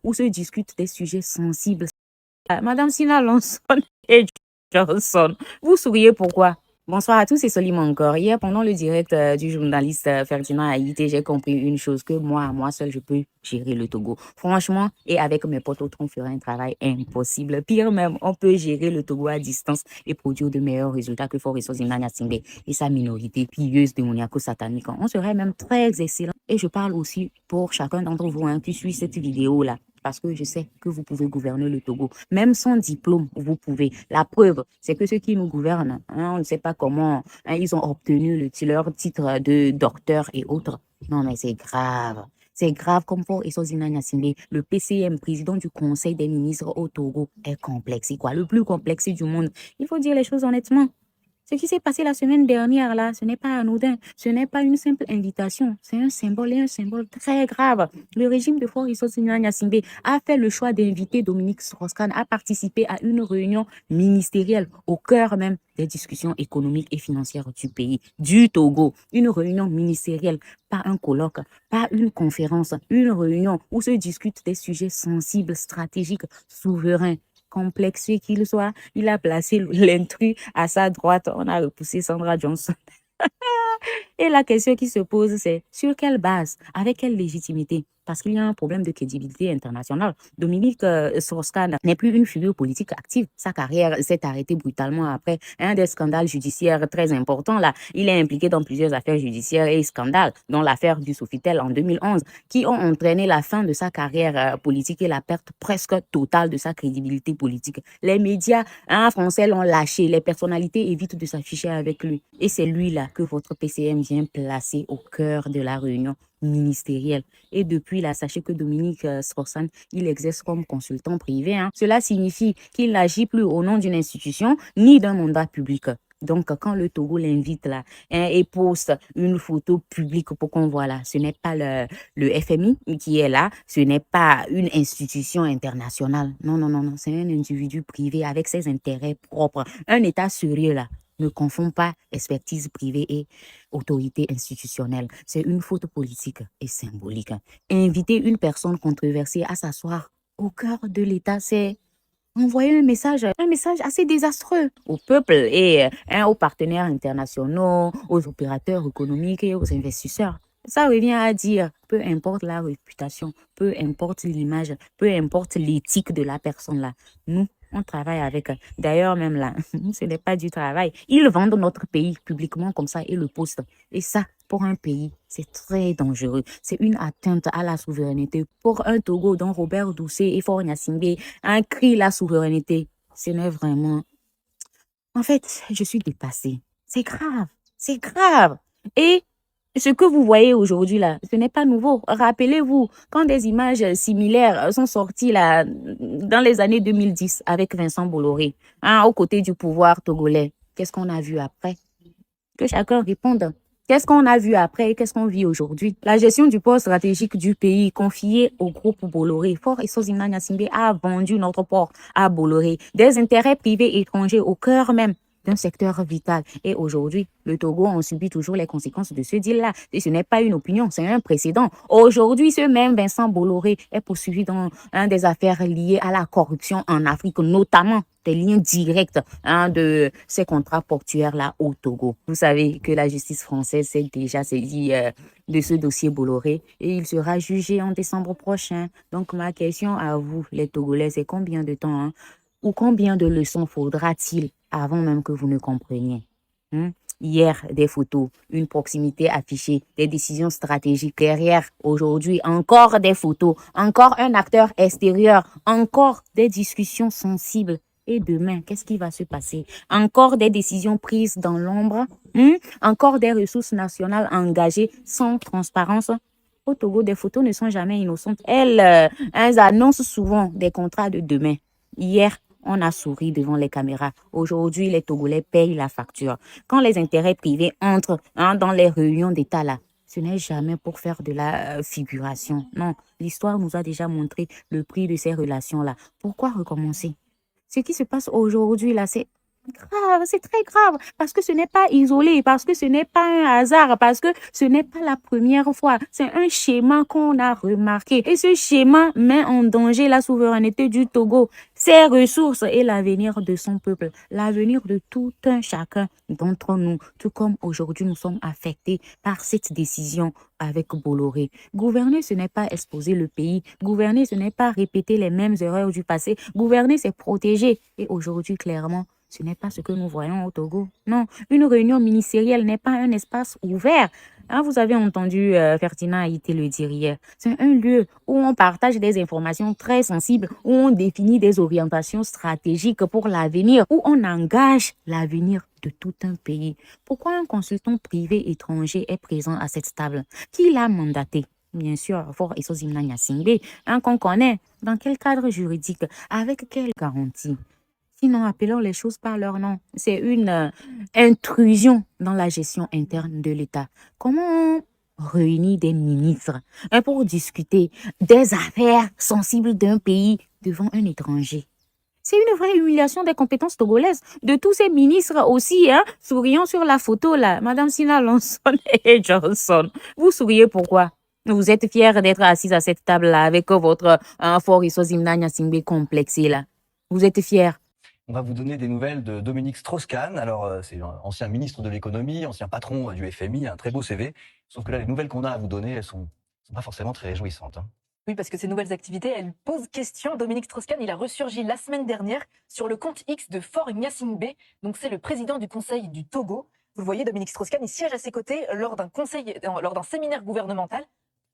où se discutent des sujets sensibles. Madame Sina Lonson et Johnson, vous souriez pourquoi? Bonsoir à tous, c'est Solim encore. Hier, pendant le direct du journaliste Ferdinand Haïté, j'ai compris une chose, que moi seul, je peux gérer le Togo. Franchement, et avec mes potes autres, on ferait un travail impossible. Pire même, on peut gérer le Togo à distance et produire de meilleurs résultats que Foreso Zinania Singbe et sa minorité pilleuse démoniaco-satanique. On serait même très excellent. Et je parle aussi pour chacun d'entre vous qui suit cette vidéo-là, parce que je sais que vous pouvez gouverner le Togo. Même sans diplôme, vous pouvez. La preuve, c'est que ceux qui nous gouvernent, on ne sait pas comment ils ont obtenu leur titre de docteur et autres. Non, mais c'est grave. C'est grave comme pour Essozina Nyasimbe, le PCM, président du Conseil des ministres au Togo, est complexé, quoi. Le plus complexé du monde. Il faut dire les choses honnêtement. Ce qui s'est passé la semaine dernière, là, ce n'est pas anodin. Ce n'est pas une simple invitation. C'est un symbole, et un symbole très grave. Le régime de Faure Gnassingbé a fait le choix d'inviter Dominique Strauss-Kahn à participer à une réunion ministérielle au cœur même des discussions économiques et financières du pays, du Togo. Une réunion ministérielle, pas un colloque, pas une conférence, une réunion où se discutent des sujets sensibles, stratégiques, souverains. Complexé qu'il soit, il a placé l'intrus à sa droite. On a repoussé Sandra Johnson. Et la question qui se pose, c'est sur quelle base, avec quelle légitimité? Parce qu'il y a un problème de crédibilité internationale. Dominique Strauss-Kahn n'est plus une figure politique active. Sa carrière s'est arrêtée brutalement après un des scandales judiciaires très importants. Là, il est impliqué dans plusieurs affaires judiciaires et scandales, dont l'affaire du Sofitel en 2011, qui ont entraîné la fin de sa carrière politique et la perte presque totale de sa crédibilité politique. Les médias français l'ont lâché. Les personnalités évitent de s'afficher avec lui. Et c'est lui-là que votre PCM vient placer au cœur de la réunion ministérielle. Et depuis là, sachez que Dominique Strauss-Kahn, il exerce comme consultant privé. Cela signifie qu'il n'agit plus au nom d'une institution ni d'un mandat public. Donc, quand le Togo l'invite là et poste une photo publique pour qu'on voit là, ce n'est pas le FMI qui est là, ce n'est pas une institution internationale. Non, non, non, non, c'est un individu privé avec ses intérêts propres. Un État sérieux là ne confond pas expertise privée et autorité institutionnelle. C'est une faute politique et symbolique. Inviter une personne controversée à s'asseoir au cœur de l'État, c'est envoyer un message assez désastreux au peuple et aux partenaires internationaux, aux opérateurs économiques et aux investisseurs. Ça revient à dire, peu importe la réputation, peu importe l'image, peu importe l'éthique de la personne là, nous, on travaille avec. D'ailleurs, même là, ce n'est pas du travail. Ils vendent notre pays publiquement comme ça et le postent. Et ça, pour un pays, c'est très dangereux. C'est une atteinte à la souveraineté. Pour un Togo dont Robert Doucet et Faure Gnassingbé crient la souveraineté, ce n'est vraiment... En fait, je suis dépassée. C'est grave. C'est grave. Et ce que vous voyez aujourd'hui là, ce n'est pas nouveau. Rappelez-vous, quand des images similaires sont sorties là, dans les années 2010 avec Vincent Bolloré, aux côtés du pouvoir togolais, qu'est-ce qu'on a vu après? Que chacun réponde. Qu'est-ce qu'on a vu après et qu'est-ce qu'on vit aujourd'hui? La gestion du port stratégique du pays confiée au groupe Bolloré. Fort Essouzina Gnassingbé a vendu notre port à Bolloré. Des intérêts privés étrangers au cœur même d'un secteur vital. Et aujourd'hui, le Togo en subit toujours les conséquences de ce deal-là. Et ce n'est pas une opinion, c'est un précédent. Aujourd'hui, ce même Vincent Bolloré est poursuivi dans des affaires liées à la corruption en Afrique, notamment des liens directs de ces contrats portuaires-là au Togo. Vous savez que la justice française s'est déjà saisie de ce dossier Bolloré et il sera jugé en décembre prochain. Donc, ma question à vous, les Togolais, c'est combien de temps ou combien de leçons faudra-t-il avant même que vous ne compreniez? Hier, des photos, une proximité affichée, des décisions stratégiques derrière. Aujourd'hui, encore des photos, encore un acteur extérieur, encore des discussions sensibles. Et demain, qu'est-ce qui va se passer? Encore des décisions prises dans l'ombre, encore des ressources nationales engagées sans transparence. Au Togo, des photos ne sont jamais innocentes. Elles annoncent souvent des contrats de demain. Hier, on a souri devant les caméras. Aujourd'hui, les Togolais payent la facture. Quand les intérêts privés entrent dans les réunions d'État, là, ce n'est jamais pour faire de la figuration. Non, l'histoire nous a déjà montré le prix de ces relations-là. Pourquoi recommencer? Ce qui se passe aujourd'hui, là, c'est Grave, c'est très grave, parce que ce n'est pas isolé, parce que ce n'est pas un hasard, parce que ce n'est pas la première fois. C'est un schéma qu'on a remarqué. Et ce schéma met en danger la souveraineté du Togo, ses ressources et l'avenir de son peuple, l'avenir de tout un chacun d'entre nous, tout comme aujourd'hui nous sommes affectés par cette décision avec Bolloré. Gouverner, ce n'est pas exposer le pays. Gouverner, ce n'est pas répéter les mêmes erreurs du passé. Gouverner, c'est protéger. Et aujourd'hui, clairement, ce n'est pas ce que nous voyons au Togo. Non, une réunion ministérielle n'est pas un espace ouvert. Hein, vous avez entendu Ferdinand Haïté le dire hier. C'est un lieu où on partage des informations très sensibles, où on définit des orientations stratégiques pour l'avenir, où on engage l'avenir de tout un pays. Pourquoi un consultant privé étranger est présent à cette table? Qui l'a mandaté? Bien sûr, Fort Esozimna Nyasingbe, qu'on connaît. Dans quel cadre juridique? Avec quelle garantie? Sinon, appelons les choses par leur nom. C'est une intrusion dans la gestion interne de l'État. Comment on réunit des ministres pour discuter des affaires sensibles d'un pays devant un étranger? C'est une vraie humiliation des compétences togolaises, de tous ces ministres aussi, hein, souriant sur la photo là. Madame Sina Lonson et Johnson, vous souriez pourquoi? Vous êtes fiers d'être assise à cette table-là avec votre fort Isozimna Nyasingbe complexé là. Vous êtes fiers? On va vous donner des nouvelles de Dominique Strauss-Kahn. Alors, c'est un ancien ministre de l'économie, ancien patron du FMI, un très beau CV. Sauf que là, les nouvelles qu'on a à vous donner, elles sont pas forcément très réjouissantes, hein. Oui, parce que ces nouvelles activités, elles posent question. Dominique Strauss-Kahn, il a ressurgi la semaine dernière sur le compte X de Faure Gnassingbé. Donc, c'est le président du Conseil du Togo. Vous le voyez, Dominique Strauss-Kahn, il siège à ses côtés lors d'un séminaire gouvernemental.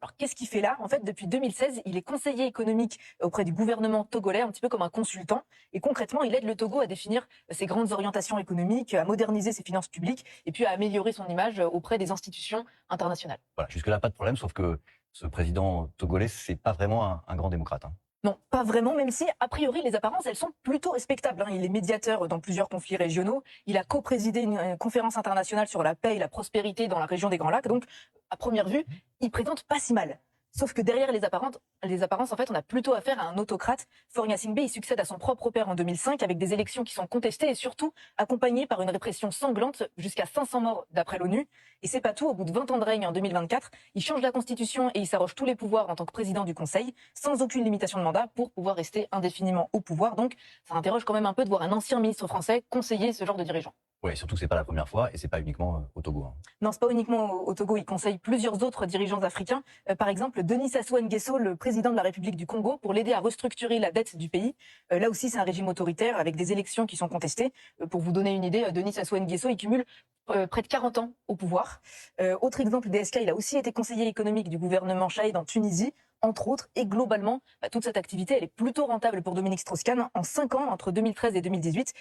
Alors, qu'est-ce qu'il fait là? En fait, depuis 2016, il est conseiller économique auprès du gouvernement togolais, un petit peu comme un consultant. Et concrètement, il aide le Togo à définir ses grandes orientations économiques, à moderniser ses finances publiques et puis à améliorer son image auprès des institutions internationales. Voilà, jusque-là, pas de problème, sauf que ce président togolais, c'est pas vraiment un grand démocrate, hein. Non, pas vraiment, même si, a priori, les apparences, elles sont plutôt respectables, hein. Il est médiateur dans plusieurs conflits régionaux. Il a co-présidé une conférence internationale sur la paix et la prospérité dans la région des Grands Lacs. Donc, à première vue, il présente pas si mal. Sauf que derrière les apparences, en fait, on a plutôt affaire à un autocrate. Faure Gnassingbé, il succède à son propre père en 2005 avec des élections qui sont contestées et surtout accompagnées par une répression sanglante, jusqu'à 500 morts d'après l'ONU. Et c'est pas tout, au bout de 20 ans de règne en 2024, il change la constitution et il s'arroge tous les pouvoirs en tant que président du Conseil, sans aucune limitation de mandat, pour pouvoir rester indéfiniment au pouvoir. Donc, ça interroge quand même un peu de voir un ancien ministre français conseiller ce genre de dirigeant. Ouais, surtout que c'est pas la première fois et c'est pas uniquement au Togo, hein. Non, c'est pas uniquement au Togo, il conseille plusieurs autres dirigeants africains. Par exemple, Denis Sassou Nguesso, le président de la République du Congo, pour l'aider à restructurer la dette du pays. Là aussi, c'est un régime autoritaire avec des élections qui sont contestées. Pour vous donner une idée, Denis Sassou Nguesso, il cumule près de 40 ans au pouvoir. Autre exemple, DSK, il a aussi été conseiller économique du gouvernement Chaïd en Tunisie, entre autres, et globalement, toute cette activité, elle est plutôt rentable pour Dominique Strauss-Kahn. En 5 ans, entre 2013 et 2018,